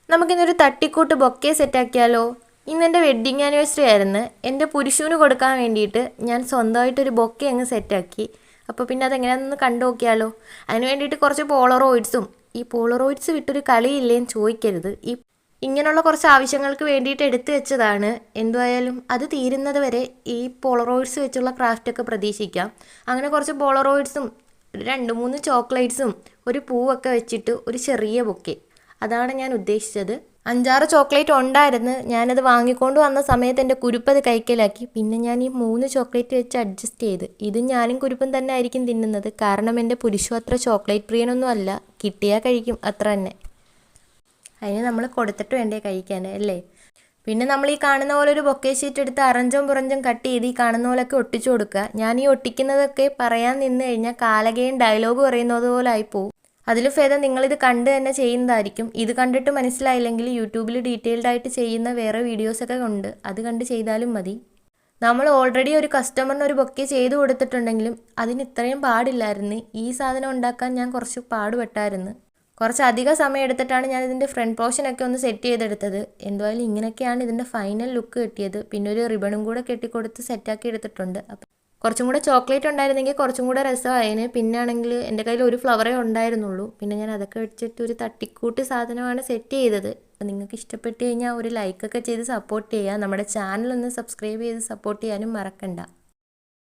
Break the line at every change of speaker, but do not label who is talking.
നമുക്കിന്നൊരു തട്ടിക്കൂട്ട് ബൊക്കെ സെറ്റാക്കിയാലോ? ഇന്നെൻ്റെ വെഡ്ഡിങ് ആനിവേഴ്സറി ആയിരുന്നു. എൻ്റെ പുരുഷന് കൊടുക്കാൻ വേണ്ടിയിട്ട് ഞാൻ സ്വന്തമായിട്ടൊരു ബൊക്കെ അങ്ങ് സെറ്റാക്കി. അപ്പോൾ പിന്നെ അതെങ്ങനെയാണെന്ന് കണ്ടു നോക്കിയാലോ? അതിന് വേണ്ടിയിട്ട് കുറച്ച് പോളറോയിഡ്സും, ഈ പോളറോയിഡ്സ് വിട്ടൊരു കളിയില്ലേന്ന് ചോദിക്കരുത്. ഇങ്ങനെയുള്ള കുറച്ച് ആവശ്യങ്ങൾക്ക് വേണ്ടിയിട്ട് എടുത്തു വെച്ചതാണ്. എന്തുമായാലും അത് തീരുന്നത് വരെ ഈ പോളറോയിഡ്സ് വെച്ചുള്ള ക്രാഫ്റ്റൊക്കെ പ്രതീക്ഷിക്കാം. അങ്ങനെ കുറച്ച് പോളറോയിഡ്സും 2-3 ചോക്ലേറ്റ്സും ഒരു പൂവൊക്കെ വെച്ചിട്ട് ഒരു ചെറിയ ബൊക്കെ, അതാണ് ഞാൻ ഉദ്ദേശിച്ചത്. 5-6 ചോക്ലേറ്റ് ഉണ്ടായിരുന്നു. ഞാനത് വാങ്ങിക്കൊണ്ട് വന്ന സമയത്ത് എൻ്റെ കുരുപ്പത് കൈക്കലാക്കി. പിന്നെ ഞാൻ ഈ 3 ചോക്ലേറ്റ് വെച്ച് അഡ്ജസ്റ്റ് ചെയ്ത്. ഇത് ഞാനും കുരുപ്പും തന്നെ ആയിരിക്കും തിന്നുന്നത്. കാരണം എൻ്റെ പുരുഷനും അത്ര ചോക്ലേറ്റ് പ്രിയനൊന്നും അല്ല. കിട്ടിയാൽ കഴിക്കും, അത്ര തന്നെ. അതിന് നമ്മൾ കൊടുത്തിട്ട് വേണ്ടേ കഴിക്കാൻ, അല്ലേ? പിന്നെ നമ്മൾ ഈ കാണുന്ന പോലെ ഒരു ബൊക്കെ ഷീറ്റ് എടുത്ത് അറഞ്ചും പുറഞ്ചും കട്ട് ചെയ്ത് ഈ കാണുന്ന പോലെയൊക്കെ ഒട്ടിച്ചു കൊടുക്കുക. ഞാൻ ഈ ഒട്ടിക്കുന്നതൊക്കെ പറയാൻ നിന്ന് കഴിഞ്ഞാൽ കാലകയും ഡയലോഗ് പറയുന്നത് പോലെ ആയിപ്പോവും. അതിൽ ഭേദം നിങ്ങളിത് കണ്ട് തന്നെ ചെയ്യുന്നതായിരിക്കും. ഇത് കണ്ടിട്ട് മനസ്സിലായില്ലെങ്കിൽ യൂട്യൂബിൽ ഡീറ്റെയിൽഡ് ആയിട്ട് ചെയ്യുന്ന വേറെ വീഡിയോസൊക്കെ ഉണ്ട്, അത് കണ്ട് ചെയ്താലും മതി. നമ്മൾ ഓൾറെഡി ഒരു കസ്റ്റമറിന് ഒരു ബൊക്കെ ചെയ്ത് കൊടുത്തിട്ടുണ്ടെങ്കിലും അതിന് ഇത്രയും പാടില്ലായിരുന്നു. ഈ സാധനം ഉണ്ടാക്കാൻ ഞാൻ കുറച്ച് പാടുപെട്ടായിരുന്നു. കുറച്ച് അധികം സമയം എടുത്തിട്ടാണ് ഞാൻ ഇതിൻ്റെ ഫ്രണ്ട് പോർഷനൊക്കെ ഒന്ന് സെറ്റ് ചെയ്തെടുത്തത്. എന്തായാലും ഇങ്ങനെയൊക്കെയാണ് ഇതിൻ്റെ ഫൈനൽ ലുക്ക് കിട്ടിയത്. പിന്നെ ഒരു റിബണും കൂടെ കെട്ടിക്കൊടുത്ത് സെറ്റാക്കി എടുത്തിട്ടുണ്ട്. അപ്പം കുറച്ചും കൂടെ ചോക്ലേറ്റ് ഉണ്ടായിരുന്നെങ്കിൽ കുറച്ചും കൂടെ രസമായേനെ. പിന്നെ ആണെങ്കിൽ എൻ്റെ കയ്യിൽ ഒരു ഫ്ലവറേ ഉണ്ടായിരുന്നുള്ളൂ. പിന്നെ ഞാൻ അതൊക്കെ വെച്ചിട്ട് ഒരു തട്ടിക്കൂട്ട് സാധനമാണ് സെറ്റ് ചെയ്തത്. അപ്പം നിങ്ങൾക്ക് ഇഷ്ടപ്പെട്ട് കഴിഞ്ഞാൽ ഒരു ലൈക്കൊക്കെ ചെയ്ത് സപ്പോർട്ട് ചെയ്യുക. നമ്മുടെ ചാനലൊന്ന് സബ്സ്ക്രൈബ് ചെയ്ത് സപ്പോർട്ട് ചെയ്യാനും മറക്കണ്ട.